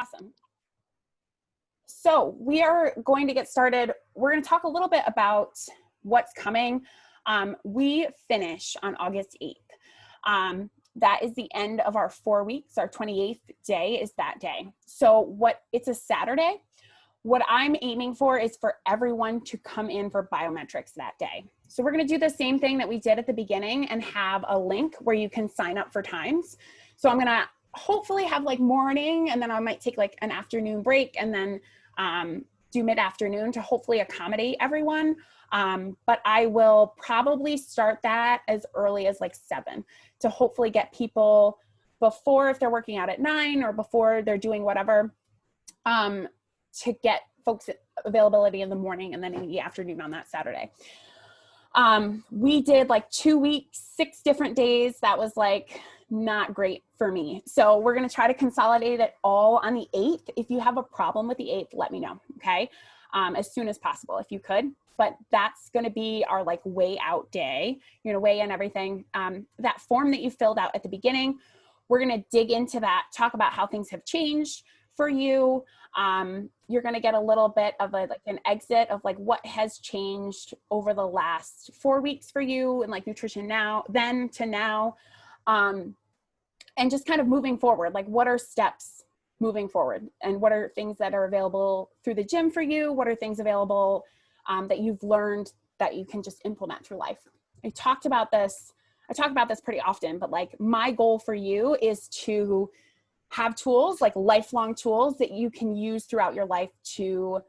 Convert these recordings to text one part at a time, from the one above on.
Awesome. So we are going to get started. We're going to talk a little bit about what's coming. We finish on August 8th. That is the end of our 4 weeks. Our 28th day is that day. So it's a Saturday. What I'm aiming for is for everyone to come in for biometrics that day. So we're going to do the same thing that we did at the beginning and have a link where you can sign up for times. So I'm going to hopefully have like morning, and then I might take like an afternoon break and then do mid-afternoon to hopefully accommodate everyone. But I will probably start that as early as like 7 to hopefully get people before, if they're working out at 9 or before they're doing whatever, to get folks availability in the morning and then in the afternoon on that Saturday. We did like 2 weeks, 6 different days. That was like not great for me. So we're going to try to consolidate it all on the 8th. If you have a problem with the 8th, let me know. Okay. As soon as possible, if you could, but that's going to be our like way out day. You're going to weigh in everything. That form that you filled out at the beginning, we're going to dig into that, talk about how things have changed for you. You're going to get a little bit of an exit of like what has changed over the last 4 weeks for you and like nutrition then to now. And just kind of moving forward, like what are steps moving forward and what are things that are available through the gym for you? What are things available that you've learned that you can just implement through life? I talk about this pretty often, but like my goal for you is to have tools, like lifelong tools that you can use throughout your life to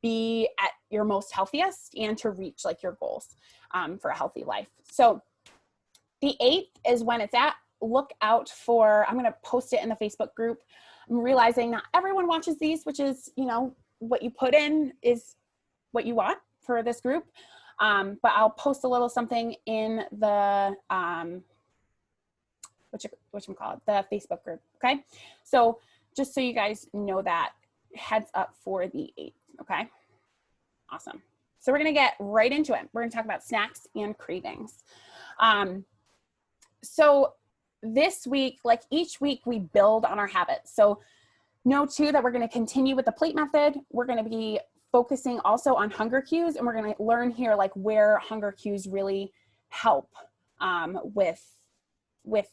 be at your most healthiest and to reach like your goals for a healthy life. So the 8th is when it's at. Look out for, I'm going to post it in the Facebook group. I'm realizing not everyone watches these, which is, what you put in is what you want for this group. But I'll post a little something in the, the Facebook group. Okay. So just so you guys know that, heads up for the 8th. Okay. Awesome. So we're going to get right into it. We're going to talk about snacks and cravings. So this week, like each week, we build on our habits. So know too that we're going to continue with the plate method. We're going to be focusing also on hunger cues, and we're going to learn here like where hunger cues really help with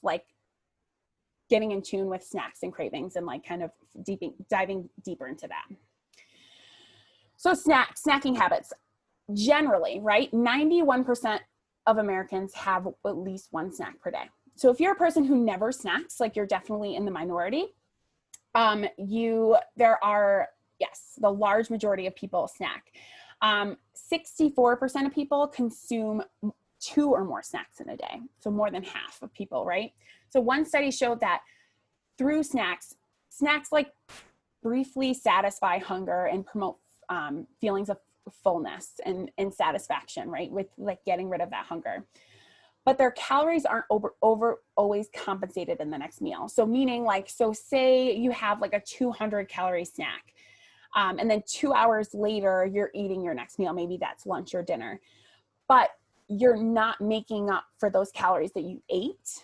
like getting in tune with snacks and cravings and like kind of diving deeper into that. So snacking habits, generally, right? 91% of Americans have at least one snack per day. So if you're a person who never snacks, like you're definitely in the minority. The large majority of people snack. 64% of people consume 2 or more snacks in a day. So more than half of people, right? So one study showed that through snacks like briefly satisfy hunger and promote feelings of fullness and satisfaction, right? With like getting rid of that hunger. But their calories aren't always compensated in the next meal. So meaning like, so say you have like a 200 calorie snack, and then 2 hours later, you're eating your next meal. Maybe that's lunch or dinner, but you're not making up for those calories that you ate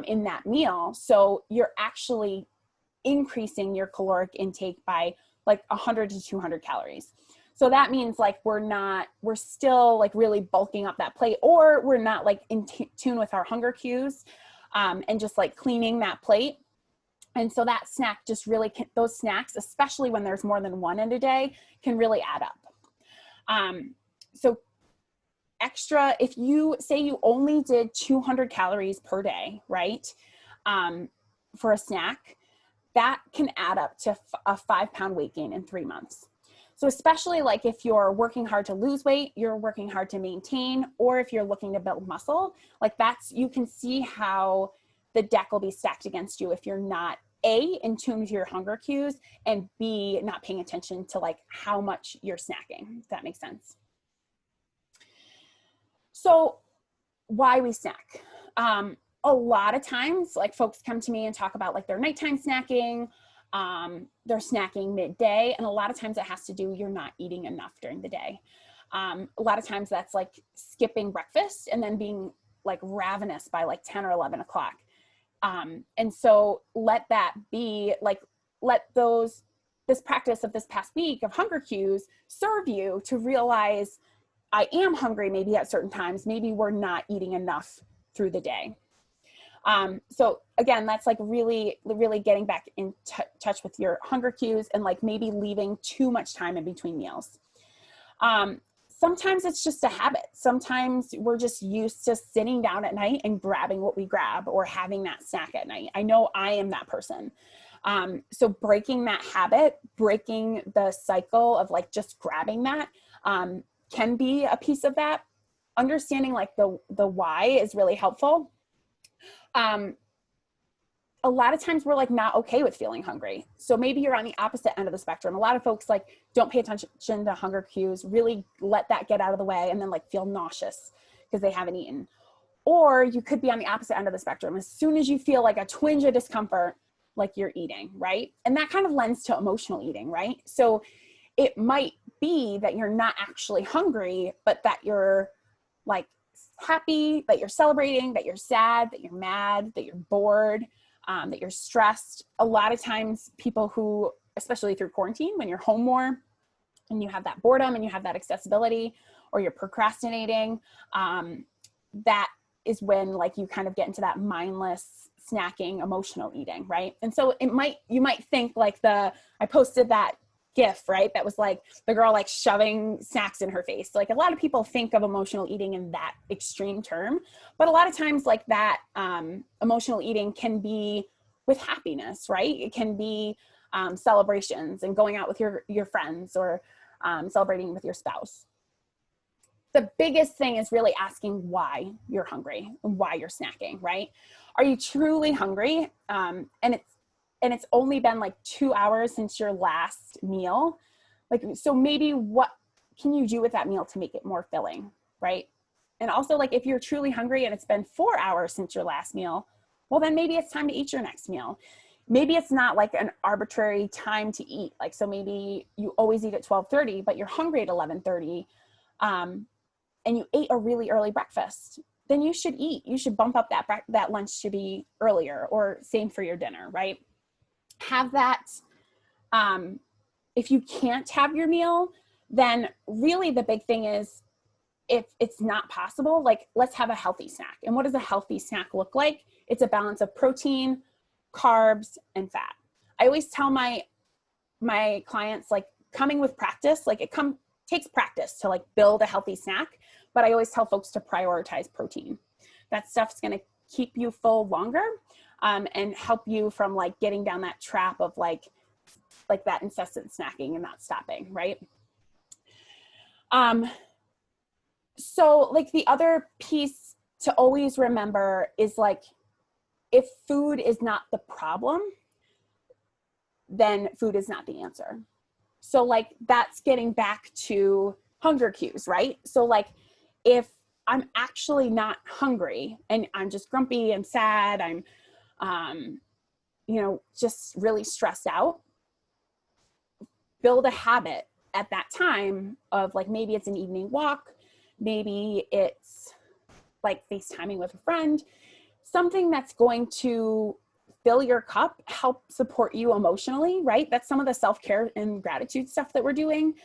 in that meal. So you're actually increasing your caloric intake by like 100 to 200 calories. So that means like we're still like really bulking up that plate, or we're not like in tune with our hunger cues and just like cleaning that plate. And so that snack just really those snacks, especially when there's more than one in a day, can really add up. So extra, if you say you only did 200 calories per day, right? For a snack, that can add up to a 5-pound weight gain in 3 months. So especially like if you're working hard to lose weight, you're working hard to maintain, or if you're looking to build muscle, like you can see how the deck will be stacked against you if you're not A, in tune with your hunger cues, and B, not paying attention to like how much you're snacking, if that makes sense. So why we snack? A lot of times, like folks come to me and talk about like their nighttime snacking, they're snacking midday, and a lot of times it has to do, you're not eating enough during the day. A lot of times that's like skipping breakfast and then being like ravenous by like 10 or 11 o'clock. And so let that be like, let this practice of this past week of hunger cues serve you to realize I am hungry maybe at certain times, maybe we're not eating enough through the day. So again, that's like really, really getting back in touch with your hunger cues and like maybe leaving too much time in between meals. Sometimes it's just a habit. Sometimes we're just used to sitting down at night and grabbing what we grab or having that snack at night. I know I am that person. So breaking that habit, breaking the cycle of like just grabbing that, can be a piece of that. Understanding like the why is really helpful. A lot of times we're like not okay with feeling hungry. So maybe you're on the opposite end of the spectrum. A lot of folks like don't pay attention to hunger cues, really let that get out of the way and then like feel nauseous because they haven't eaten. Or you could be on the opposite end of the spectrum. As soon as you feel like a twinge of discomfort, like you're eating, right? And that kind of lends to emotional eating, right? So it might be that you're not actually hungry, but that you're like happy, that you're celebrating, that you're sad, that you're mad, that you're bored, that you're stressed. A lot of times people who, especially through quarantine, when you're home more and you have that boredom and you have that accessibility or you're procrastinating, that is when like you kind of get into that mindless snacking, emotional eating, right? And so you might think like I posted that GIF, right? That was like the girl like shoving snacks in her face. Like a lot of people think of emotional eating in that extreme term, but a lot of times like that emotional eating can be with happiness, right? It can be celebrations and going out with your friends or celebrating with your spouse. The biggest thing is really asking why you're hungry and why you're snacking, right? Are you truly hungry? And it's only been like 2 hours since your last meal. Like, so maybe what can you do with that meal to make it more filling, right? And also like if you're truly hungry and it's been 4 hours since your last meal, well, then maybe it's time to eat your next meal. Maybe it's not like an arbitrary time to eat. Like, so maybe you always eat at 12:30, but you're hungry at 11:30, and you ate a really early breakfast. Then you should eat. You should bump up that lunch to be earlier, or same for your dinner, right? Have that. If you can't have your meal, then really the big thing is if it's not possible, like let's have a healthy snack. And what does a healthy snack look like? It's a balance of protein, carbs, and fat. I always tell my clients, like coming with practice, like takes practice to like build a healthy snack, but I always tell folks to prioritize protein. That stuff's going to keep you full longer, and help you from like getting down that trap of like that incessant snacking and not stopping, right? So like the other piece to always remember is like, if food is not the problem, then food is not the answer. So like that's getting back to hunger cues, right? So like if I'm actually not hungry and I'm just grumpy and sad, I'm just really stressed out, build a habit at that time of like, maybe it's an evening walk, maybe it's like FaceTiming with a friend, something that's going to fill your cup, help support you emotionally, right? That's some of the self-care and gratitude stuff that we're doing.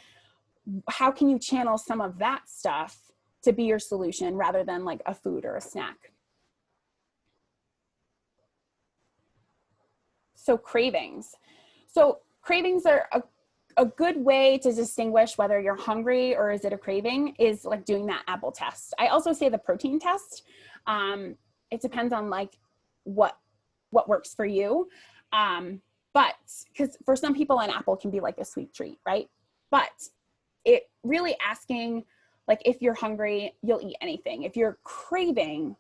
How can you channel some of that stuff to be your solution rather than like a food or a snack? So cravings. So cravings are a good way to distinguish whether you're hungry or is it a craving is like doing that apple test. I also say the protein test. It depends on like what works for you. But because for some people an apple can be like a sweet treat, right? But it really asking like, if you're hungry, you'll eat anything. If you're craving,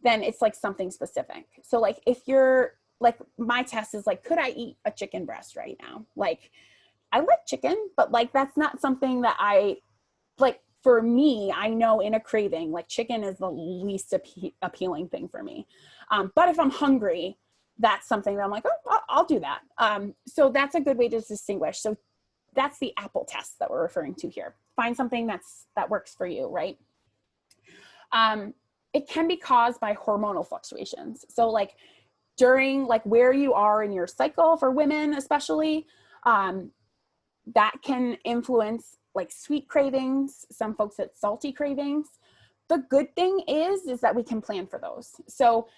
then it's like something specific. So like if you're like, my test is like, could I eat a chicken breast right now? Like, I like chicken, but like, that's not something that I like. For me, I know in a craving, like chicken is the least appealing thing for me. But if I'm hungry, that's something that I'm like, oh, I'll do that. So that's a good way to distinguish. So that's the apple test that we're referring to here. Find something that works for you, right? It can be caused by hormonal fluctuations. So like during like where you are in your cycle for women, especially, that can influence like sweet cravings. Some folks get salty cravings. The good thing is that we can plan for those. So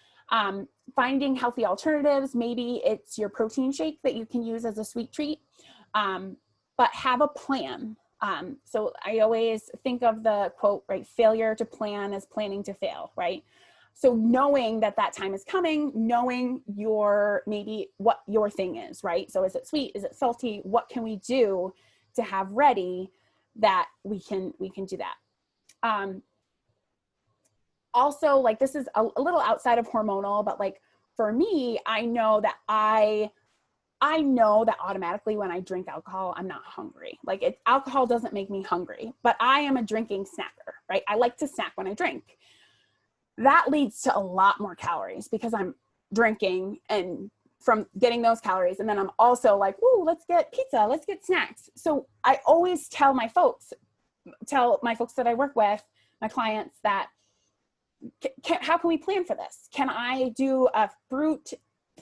finding healthy alternatives, maybe it's your protein shake that you can use as a sweet treat, but have a plan. So I always think of the quote, right? Failure to plan is planning to fail, right? So knowing that that time is coming, knowing maybe what your thing is, right? So is it sweet? Is it salty? What can we do to have ready that we can do that? Also, like, this is a little outside of hormonal, but like for me, I know that automatically when I drink alcohol, I'm not hungry. Like alcohol doesn't make me hungry, but I am a drinking snacker, right? I like to snack when I drink. That leads to a lot more calories because I'm drinking and from getting those calories. And then I'm also like, ooh, let's get pizza, let's get snacks. So I always tell my folks that I work with, my clients, that how can we plan for this? Can I do a fruit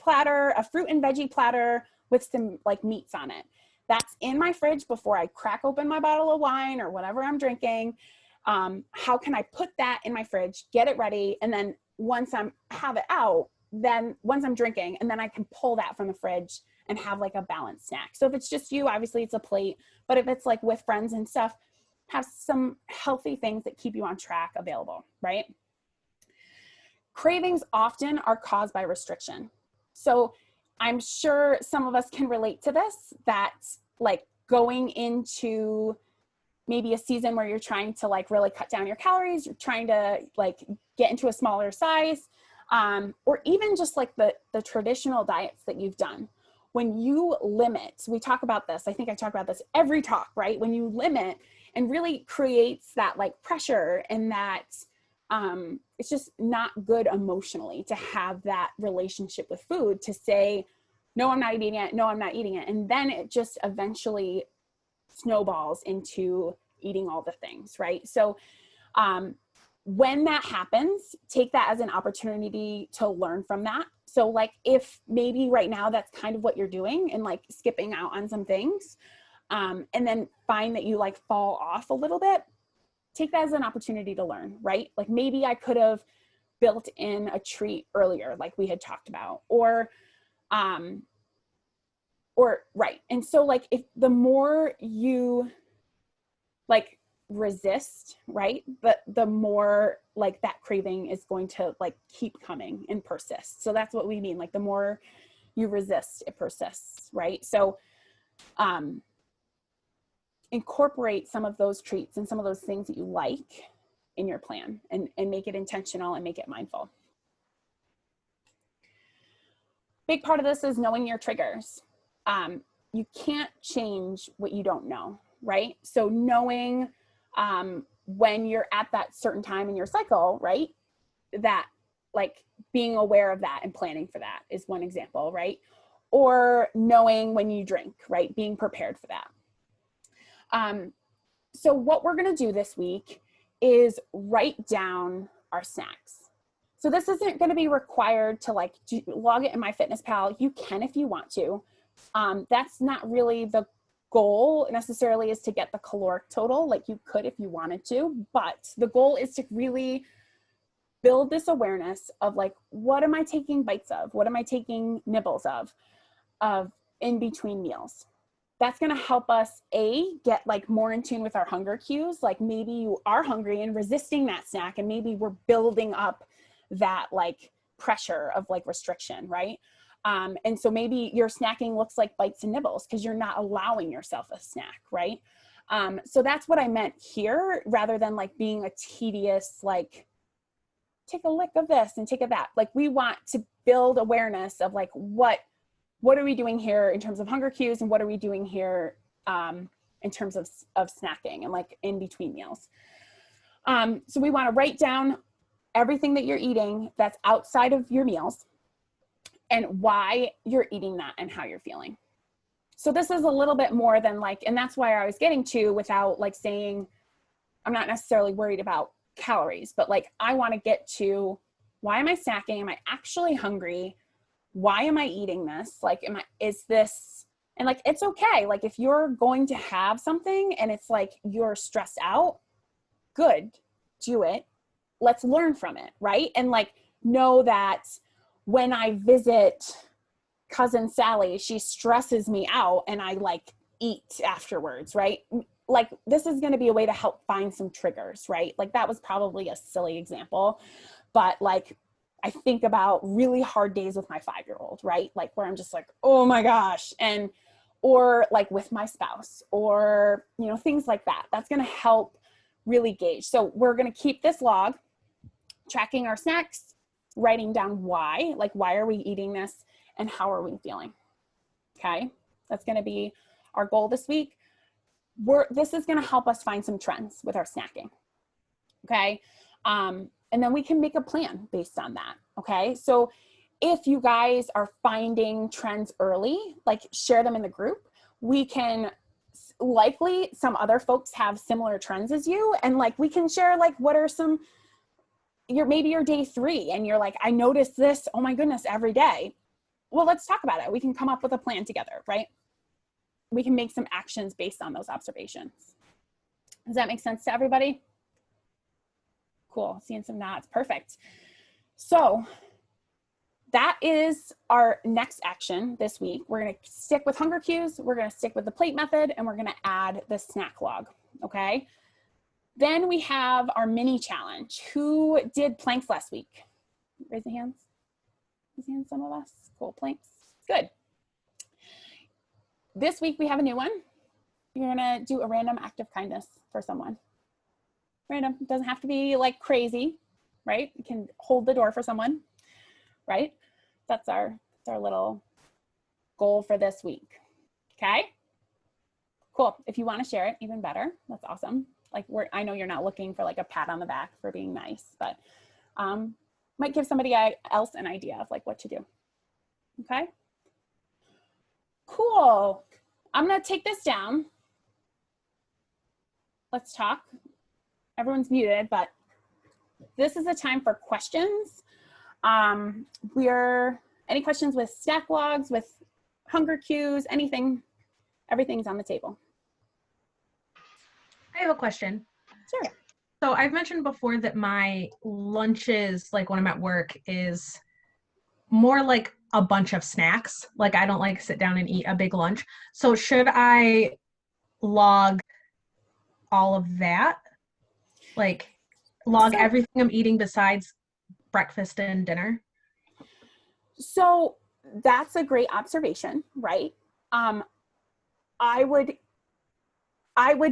and veggie platter with some like meats on it? That's in my fridge before I crack open my bottle of wine or whatever I'm drinking. How can I put that in my fridge, get it ready, and then once have it out, then once I'm drinking, and then I can pull that from the fridge and have like a balanced snack. So if it's just you, obviously it's a plate, but if it's like with friends and stuff, have some healthy things that keep you on track available, right? Cravings often are caused by restriction. So I'm sure some of us can relate to this, that like going into maybe a season where you're trying to like really cut down your calories, you're trying to like get into a smaller size, or even just like the traditional diets that you've done. When you limit, we talk about this, I think I talk about this every talk, right? When you limit, and really creates that like pressure, and that it's just not good emotionally to have that relationship with food, to say, no, I'm not eating it. No, I'm not eating it. And then it just eventually snowballs into eating all the things, right? So when that happens, take that as an opportunity to learn from that. So like if maybe right now that's kind of what you're doing and like skipping out on some things, and then find that you like fall off a little bit, take that as an opportunity to learn, right? Like maybe I could have built in a treat earlier, like we had talked about, or right. And so like if the more you like resist, right, but the more like that craving is going to like keep coming and persist. So that's what we mean. Like the more you resist, it persists, right? So incorporate some of those treats and some of those things that you like in your plan, and make it intentional and make it mindful. Big part of this is knowing your triggers. You can't change what you don't know, right? So knowing when you're at that certain time in your cycle, right, that like being aware of that and planning for that is one example, right? Or knowing when you drink, right, being prepared for that. So what we're going to do this week is write down our snacks. So this isn't going to be required to like log it in MyFitnessPal. You can if you want to. That's not really the goal necessarily, is to get the caloric total. Like you could if you wanted to, but the goal is to really build this awareness of like, what am I taking bites of? What am I taking nibbles of in between meals? That's going to help us get like more in tune with our hunger cues. Like maybe you are hungry and resisting that snack, and maybe we're building up that like pressure of like restriction, right? And so maybe your snacking looks like bites and nibbles because you're not allowing yourself a snack, right? So that's what I meant here, rather than like being a tedious, like take a lick of this and take a that. Like we want to build awareness of like, what are we doing here in terms of hunger cues, and what are we doing here in terms of snacking and like in between meals. So we want to write down everything that you're eating that's outside of your meals, and why you're eating that and how you're feeling. So this is a little bit more than like, and that's why I was getting to, without like saying, I'm not necessarily worried about calories, but like I want to get to, why am I snacking? Am I actually hungry? why am I eating this? Like, is this, and like, it's okay. Like if you're going to have something and it's like, you're stressed out, good, do it. Let's learn from it. Right. And like, know that when I visit cousin Sally, she stresses me out and I like eat afterwards. Right. Like this is going to be a way to help find some triggers. Right. Like that was probably a silly example, but like, I think about really hard days with my 5-year-old, right? Like where I'm just like, oh my gosh. And, or like with my spouse or, you know, things like that. That's going to help really gauge. So we're going to keep this log, tracking our snacks, writing down why, like why are we eating this and how are we feeling? Okay. That's going to be our goal this week. This is going to help us find some trends with our snacking. Okay. And then we can make a plan based on that. Okay. So if you guys are finding trends early, like share them in the group, we can likely some other folks have similar trends as you. And like, we can share like, what are some, maybe your day 3 and you're like, I noticed this, oh my goodness, every day. Well, let's talk about it. We can come up with a plan together, right? We can make some actions based on those observations. Does that make sense to everybody? Cool. Seeing some nods. Perfect. So that is our next action this week. We're going to stick with hunger cues. We're going to stick with the plate method and we're going to add the snack log. Okay. Then we have our mini challenge. Who did planks last week? Raise the hands. Raise the hands, some of us. Cool. Planks. Good. This week we have a new one. You're going to do a random act of kindness for someone. Random. It doesn't have to be like crazy, right? You can hold the door for someone, right? That's our little goal for this week. Okay. Cool. If you want to share it, even better. That's awesome. Like I know you're not looking for like a pat on the back for being nice, but might give somebody else an idea of like what to do. Okay. Cool. I'm going to take this down. Let's talk. Everyone's muted, but this is a time for questions. Any questions with snack logs, with hunger cues, anything, everything's on the table. I have a question. Sure. So I've mentioned before that my lunches, like when I'm at work, is more like a bunch of snacks. Like I don't like sit down and eat a big lunch. So should I log all of that? Like log everything I'm eating besides breakfast and dinner? So that's a great observation, right? I would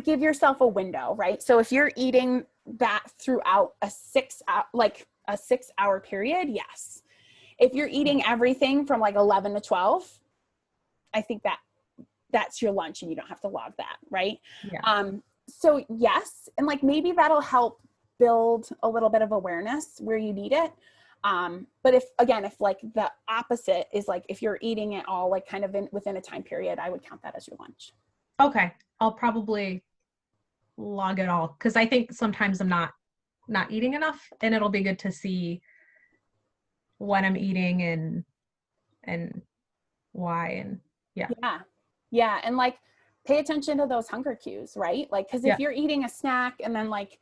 give yourself a window, right? So if you're eating that throughout a 6-hour period, yes. If you're eating everything from like 11 to 12, I think that's your lunch and you don't have to log that, right? Yeah. So yes, and like maybe that'll help build a little bit of awareness where you need it. But if like the opposite is like, if you're eating it all like kind of within a time period, I would count that as your lunch. Okay. I'll probably log it all because I think sometimes I'm not eating enough, and it'll be good to see when I'm eating and why, and yeah. And like pay attention to those hunger cues, right? Like, because if you're eating a snack and then like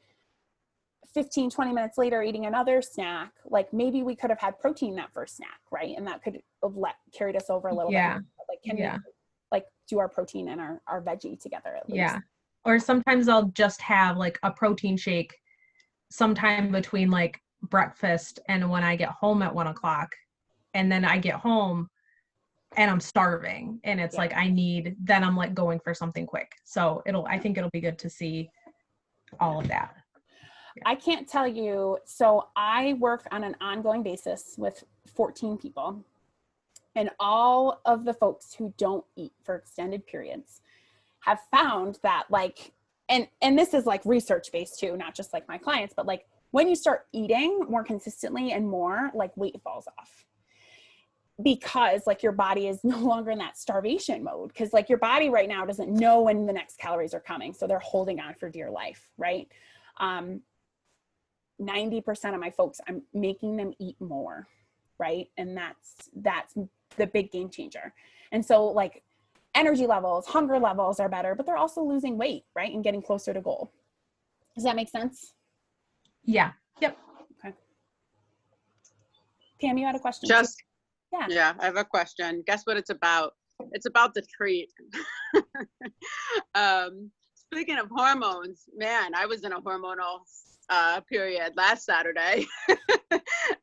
15-20 minutes later eating another snack, like maybe we could have had protein that first snack, right? And that could have carried us over a little bit. Like can we like do our protein and our veggie together at least? Yeah. Or sometimes I'll just have like a protein shake sometime between like breakfast and when I get home at 1 o'clock, and then I get home and I'm starving and it's like then I'm like going for something quick. So I think it'll be good to see all of that. I can't tell you. So I work on an ongoing basis with 14 people, and all of the folks who don't eat for extended periods have found that like, and this is like research based too, not just like my clients, but like when you start eating more consistently and more, like weight falls off. Because like your body is no longer in that starvation mode, because like your body right now doesn't know when the next calories are coming. So they're holding on for dear life, right? 90% of my folks, I'm making them eat more. right? And that's the big game changer. And so like energy levels, hunger levels are better, but they're also losing weight, right? And getting closer to goal. Does that make sense? Yeah. Yep. Okay. Pam, you had a question too? Just, yeah, I have a question. Guess what it's about? It's about the treat. Speaking of hormones, man, I was in a hormonal period last Saturday,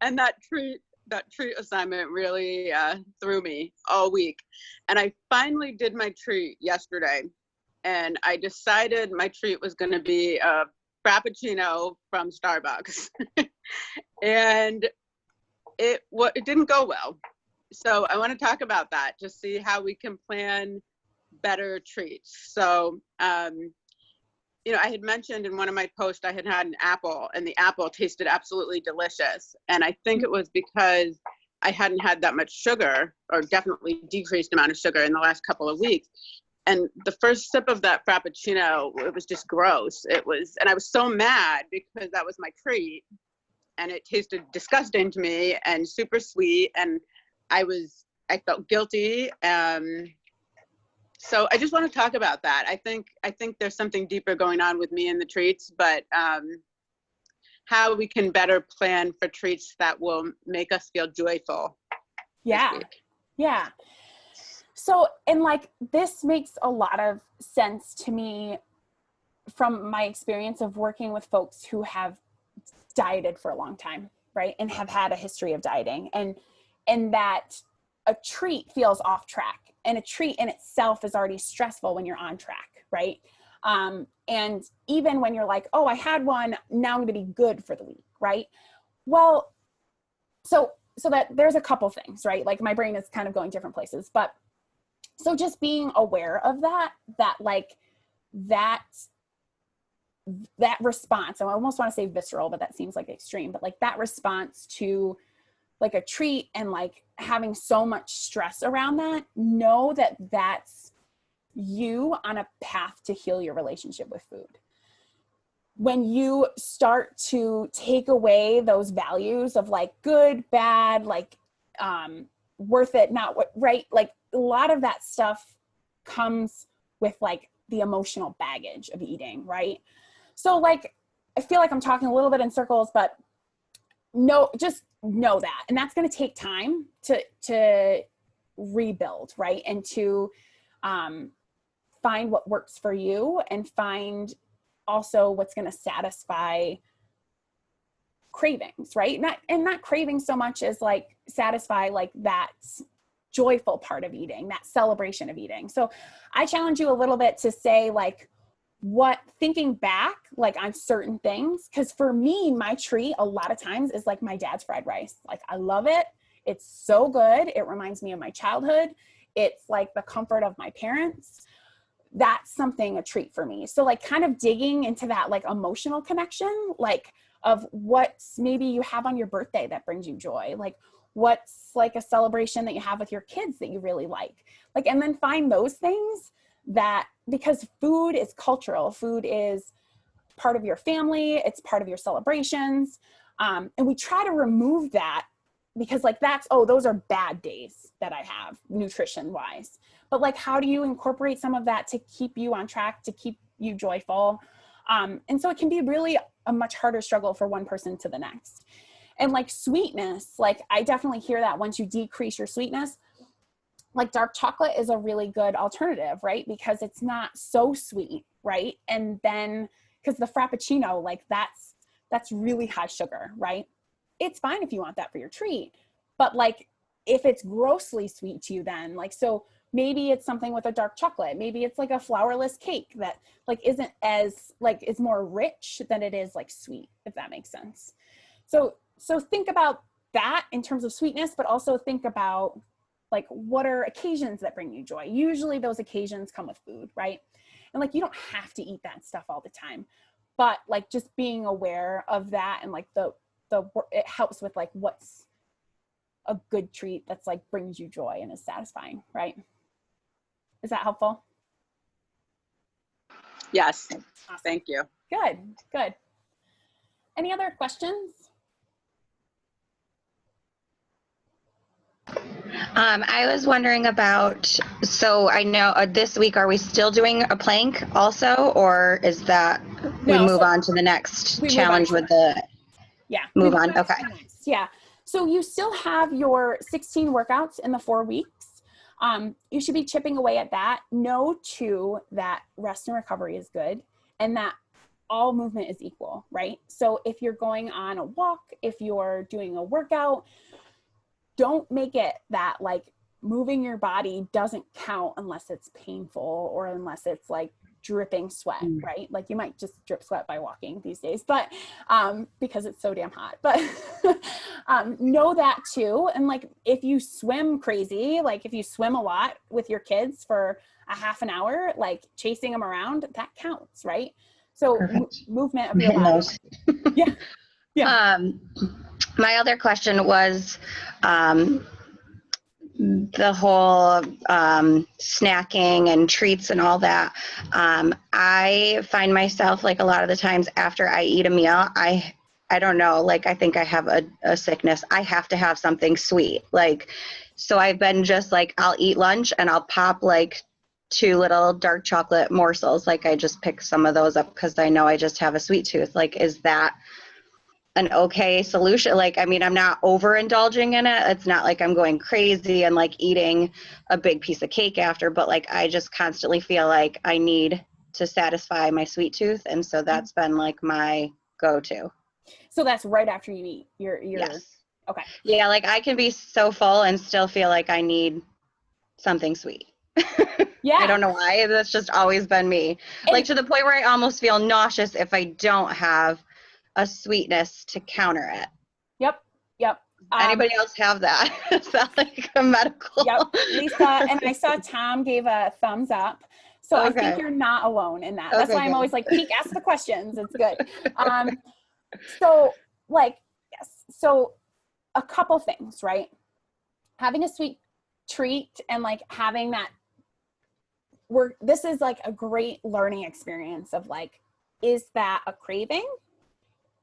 and that treat assignment really threw me all week. And I finally did my treat yesterday, and I decided my treat was going to be a Frappuccino from Starbucks, and it didn't go well. So I want to talk about that, just see how we can plan better treats. So, you know, I had mentioned in one of my posts, I had an apple, and the apple tasted absolutely delicious. And I think it was because I hadn't had that much sugar, or definitely decreased amount of sugar in the last couple of weeks. And the first sip of that Frappuccino, it was just gross. And I was so mad because that was my treat, and it tasted disgusting to me and super sweet. And I felt guilty. So I just want to talk about that. I think there's something deeper going on with me and the treats, but how we can better plan for treats that will make us feel joyful. Yeah. Yeah. So, and like, this makes a lot of sense to me from my experience of working with folks who have dieted for a long time, right? And have had a history of dieting, and that a treat feels off track, and a treat in itself is already stressful when you're on track, right? And even when you're like, oh, I had one, now I'm going to be good for the week, right? Well, so that there's a couple things, right? Like my brain is kind of going different places, but so just being aware of that like that response, I almost want to say visceral, but that seems like extreme, but like that response to like a treat and like having so much stress around that, know that that's you on a path to heal your relationship with food. When you start to take away those values of like good, bad, like worth it, not what, right? Like a lot of that stuff comes with like the emotional baggage of eating, right? So like, I feel like I'm talking a little bit in circles, but no, just know that. And that's going to take time to rebuild, right? And to find what works for you, and find also what's going to satisfy cravings, right? Not craving so much as like satisfy like that joyful part of eating, that celebration of eating. So I challenge you a little bit to say like, what, thinking back like on certain things, because for me, my treat a lot of times is like my dad's fried rice. Like I love it. It's so good. It reminds me of my childhood. It's like the comfort of my parents. That's something, a treat for me. So like kind of digging into that like emotional connection, like of what's maybe you have on your birthday that brings you joy, like what's like a celebration that you have with your kids that you really like, and then find those things that, because food is cultural, food is part of your family, it's part of your celebrations. And we try to remove that because like that's, oh, those are bad days that I have nutrition wise. But like, how do you incorporate some of that to keep you on track, to keep you joyful? And so it can be really a much harder struggle for one person to the next. And like sweetness, like I definitely hear that once you decrease your sweetness, like dark chocolate is a really good alternative, right? Because it's not so sweet, right? And then, because the Frappuccino, like that's really high sugar, right? It's fine if you want that for your treat, but like if it's grossly sweet to you, then like, so maybe it's something with a dark chocolate. Maybe it's like a flourless cake that like isn't as like, is more rich than it is like sweet, if that makes sense. So think about that in terms of sweetness, but also think about like, what are occasions that bring you joy? Usually those occasions come with food, right? And like, you don't have to eat that stuff all the time, but like just being aware of that, and like it helps with like, what's a good treat that's like brings you joy and is satisfying, right? Is that helpful? Yes. Awesome. Thank you. Good. Any other questions? I was wondering about, so I know this week, are we still doing a plank also, or is that we No, move so on to the next we move on challenge to with it. the Yeah. We move move on? on to Okay. the next. Yeah. So you still have your 16 workouts in the 4 weeks. You should be chipping away at that. Know too that rest and recovery is good, and that all movement is equal, right? So if you're going on a walk, if you're doing a workout, don't make it that like moving your body doesn't count unless it's painful or unless it's like dripping sweat, right? Like you might just drip sweat by walking these days, but because it's so damn hot. But know that too. And like if you swim crazy, like if you swim a lot with your kids for a half an hour, like chasing them around, that counts, right? So movement of I'm your hitting body. those. Yeah. Yeah. My other question was the whole snacking and treats and all that. I find myself like a lot of the times after I eat a meal, I don't know, like I think I have a sickness. I have to have something sweet. Like, so I've been just like, I'll eat lunch and I'll pop like 2 little dark chocolate morsels. Like I just pick some of those up because I know I just have a sweet tooth. Like, is that an okay solution? Like, I mean, I'm not overindulging in it. It's not like I'm going crazy and like eating a big piece of cake after, but like I just constantly feel like I need to satisfy my sweet tooth. And so that's been like my go-to. So that's right after you eat. You're Yes. okay. Yeah, like I can be so full and still feel like I need something sweet. Yeah. I don't know why. That's just always been me. And like to the point where I almost feel nauseous if I don't have a sweetness to counter it. Yep. Anybody else have that? Is that like a medical? Yep. Lisa, and I saw Tom gave a thumbs up. So I think Okay. you're not alone in that. That's Okay, why I'm good. always like, peek, ask the questions. It's good. So like, yes. So a couple things, right? Having a sweet treat and like having that this is like a great learning experience of like, is that a craving?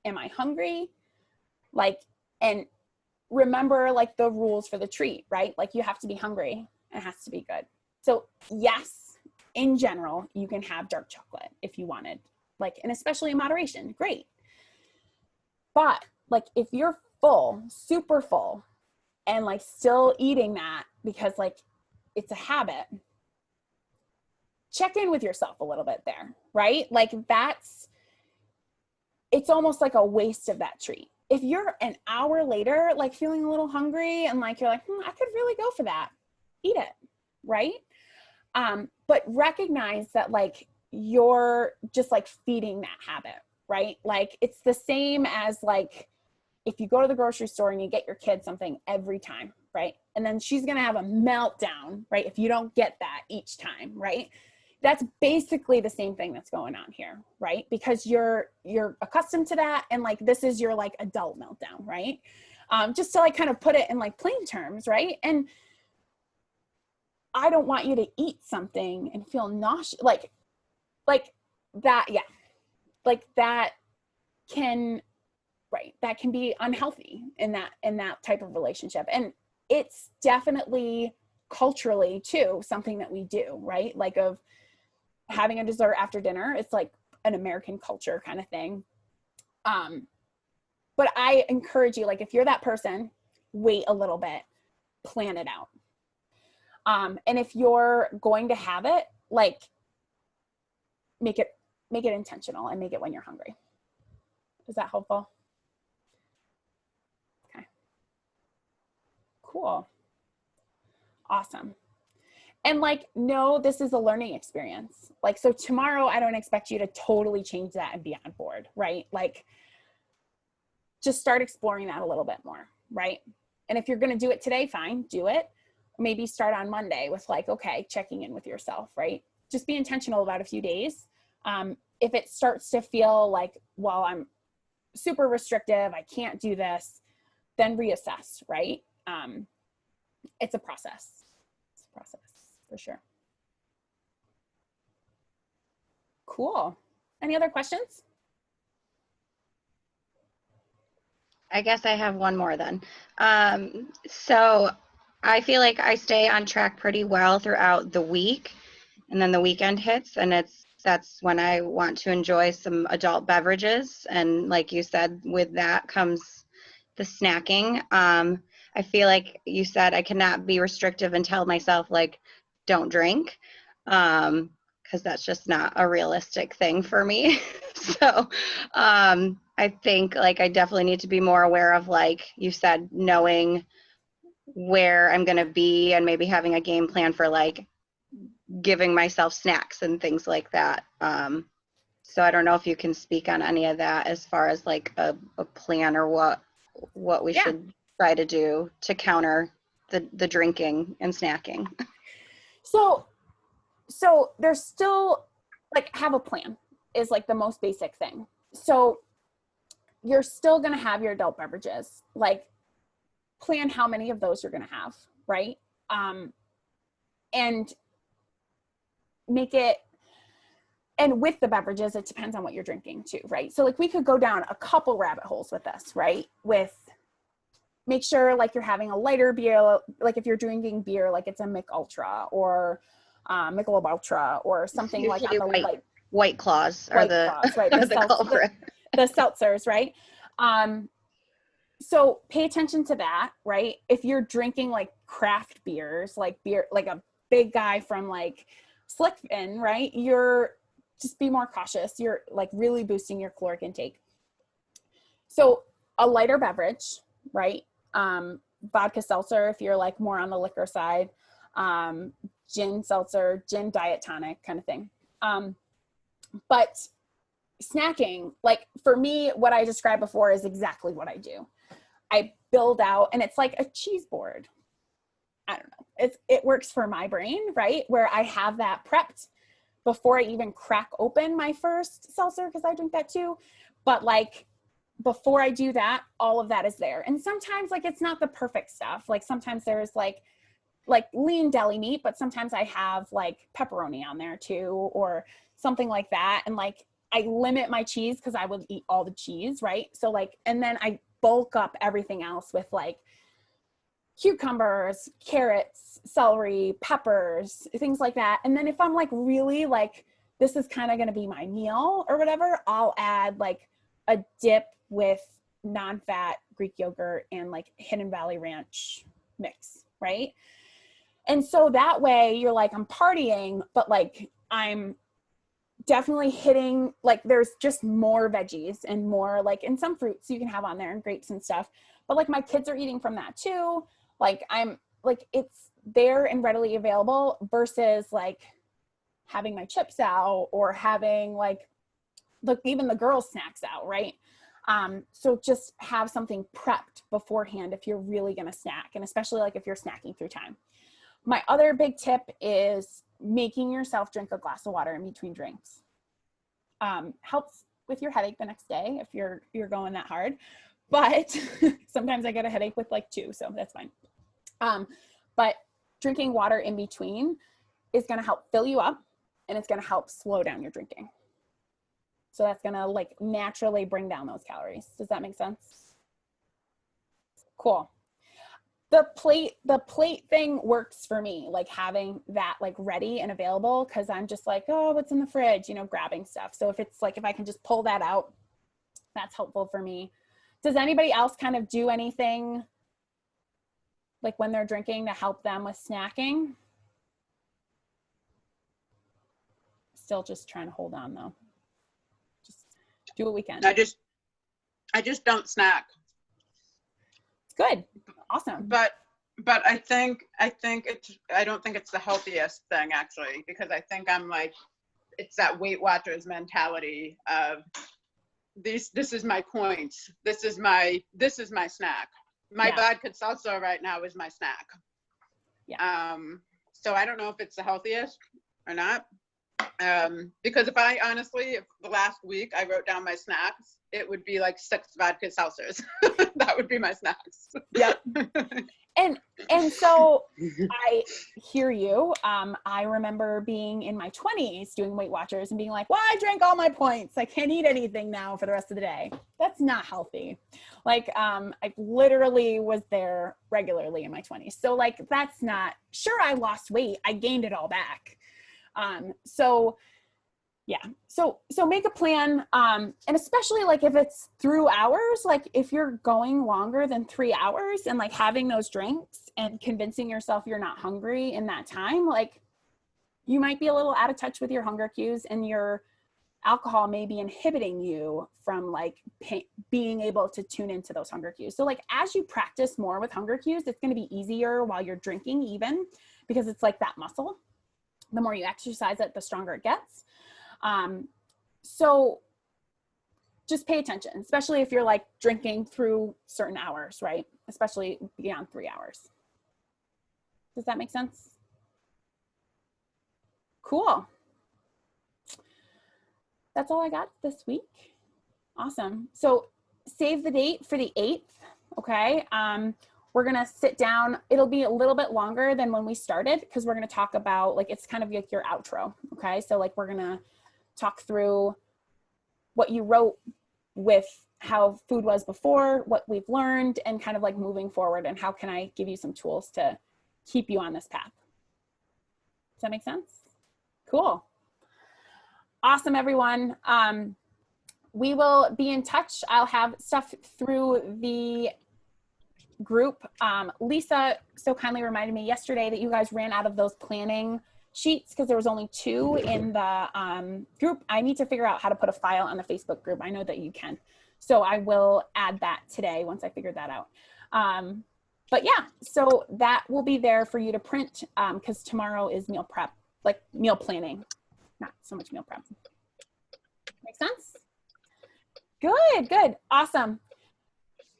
Am I hungry? Like, and remember like the rules for the treat, right? Like you have to be hungry and it has to be good. So yes, in general, you can have dark chocolate if you wanted, like, and especially in moderation, great. But like if you're full, super full, and like still eating that because like it's a habit, check in with yourself a little bit there, right? Like it's almost like a waste of that treat. If you're an hour later, like feeling a little hungry and like, you're like, I could really go for that, eat it, right? But recognize that like, you're just like feeding that habit, right? Like it's the same as like, if you go to the grocery store and you get your kid something every time, right? And then she's going to have a meltdown, right? If you don't get that each time, right? That's basically the same thing that's going on here, right? Because you're accustomed to that. And like, this is your like adult meltdown, right? Just to like kind of put it in like plain terms, right? And I don't want you to eat something and feel nauseous, like that. Yeah. Like that can, right. That can be unhealthy in that type of relationship. And it's definitely culturally too, something that we do, right? Like of having a dessert after dinner. It's like an American culture kind of thing. But I encourage you, like if you're that person, wait a little bit, plan it out. And if you're going to have it, like make it intentional and make it when you're hungry. Is that helpful? Okay. Cool. Awesome. And like, no, this is a learning experience. Like, so tomorrow I don't expect you to totally change that and be on board, right? Like just start exploring that a little bit more, right? And if you're going to do it today, fine, do it. Maybe start on Monday with like, okay, checking in with yourself, right? Just be intentional about a few days. If it starts to feel like, well, I'm super restrictive, I can't do this, then reassess, right? It's a process. It's a process for sure. Cool. Any other questions? I guess I have one more then. So I feel like I stay on track pretty well throughout the week, and then the weekend hits, and that's when I want to enjoy some adult beverages. And like you said, with that comes the snacking. I feel like you said I cannot be restrictive and tell myself like, don't drink, because that's just not a realistic thing for me. So I think like I definitely need to be more aware of, like you said, knowing where I'm going to be and maybe having a game plan for like giving myself snacks and things like that. So I don't know if you can speak on any of that as far as like a plan or what we should try to do to counter the drinking and snacking. So there's still like have a plan is like the most basic thing. So you're still going to have your adult beverages, like plan how many of those you're going to have, right? And make it, and with the beverages, it depends on what you're drinking too, right? So like we could go down a couple rabbit holes with this, right? With make sure like you're having a lighter beer, like if you're drinking beer, like it's a Mick Ultra or Michelob Ultra or something like on the White Claws are the Claws, right? The culprit. The seltzers, right? So pay attention to that, right? If you're drinking like craft beers, like beer, like a big guy from like Slickfin, right? You're just be more cautious. You're like really boosting your caloric intake. So a lighter beverage, right? Vodka seltzer, if you're like more on the liquor side, gin seltzer, gin diet tonic kind of thing. But snacking, like for me, what I described before is exactly what I do. I build out, and it's like a cheese board. I don't know. It works for my brain, right? Where I have that prepped before I even crack open my first seltzer, because I drink that too. But like before I do that, all of that is there. And sometimes like it's not the perfect stuff. Like sometimes there's like lean deli meat, but sometimes I have like pepperoni on there too, or something like that. And like I limit my cheese because I would eat all the cheese, right? So like, and then I bulk up everything else with like cucumbers, carrots, celery, peppers, things like that. And then if I'm like really like, this is kind of going to be my meal or whatever, I'll add like a dip with non-fat Greek yogurt and like Hidden Valley Ranch mix, right? And so that way you're like, I'm partying, but like I'm definitely hitting, like there's just more veggies and more like, and some fruits you can have on there and grapes and stuff. But like my kids are eating from that too. Like I'm like, it's there and readily available versus like having my chips out or having like, look, even the girls' snacks out, right? So just have something prepped beforehand if you're really gonna snack, and especially like if you're snacking through time. My other big tip is making yourself drink a glass of water in between drinks. Helps with your headache the next day if you're going that hard, but sometimes I get a headache with like 2, so that's fine. But drinking water in between is gonna help fill you up, and it's gonna help slow down your drinking. So that's gonna like naturally bring down those calories. Does that make sense? Cool. The plate thing works for me, like having that like ready and available, because I'm just like, oh, what's in the fridge, you know, grabbing stuff. So if it's like, if I can just pull that out, that's helpful for me. Does anybody else kind of do anything like when they're drinking to help them with snacking? Still just trying to hold on though. Just do what we can. I just don't snack. It's good. Awesome. But I think it's, I don't think it's the healthiest thing actually, because I think I'm like, it's that Weight Watchers mentality of this is my points. This is my snack. My vodka salsa right now is my snack. Yeah. So I don't know if it's the healthiest or not. Because if the last week I wrote down my snacks, it would be like 6 vodka seltzers. That would be my snacks. Yep. And so I hear you. I remember being in my 20s doing Weight Watchers and being like, well, I drank all my points. I can't eat anything now for the rest of the day. That's not healthy. Like, I literally was there regularly in my 20s. So like, that's not, sure, I lost weight. I gained it all back. So yeah. So make a plan. And especially like if it's through hours, like if you're going longer than 3 hours and like having those drinks and convincing yourself you're not hungry in that time, like you might be a little out of touch with your hunger cues, and your alcohol may be inhibiting you from like being able to tune into those hunger cues. So like as you practice more with hunger cues, it's going to be easier while you're drinking, even because it's like that muscle. The more you exercise it, the stronger it gets. So just pay attention, especially if you're like drinking through certain hours, right? Especially beyond 3 hours. Does that make sense? Cool. That's all I got this week. Awesome. So save the date for the 8th. Okay. We're going to sit down. It'll be a little bit longer than when we started, because we're going to talk about like, it's kind of like your outro. Okay. So like, we're going to talk through what you wrote with how food was before, what we've learned, and kind of like moving forward, and how can I give you some tools to keep you on this path. Does that make sense? Cool. Awesome, everyone. We will be in touch. I'll have stuff through the group. Lisa so kindly reminded me yesterday that you guys ran out of those planning sheets because there was only 2 in the group. I need to figure out how to put a file on the Facebook group. I know that you can. So I will add that today once I figure that out. But yeah, so that will be there for you to print, because tomorrow is meal prep, like meal planning, not so much meal prep. Make sense? Good, good, awesome.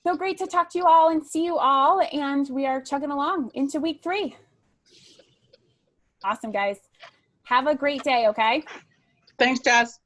So great to talk to you all and see you all, and we are chugging along into week 3. Awesome, guys. Have a great day, okay? Thanks, Jess.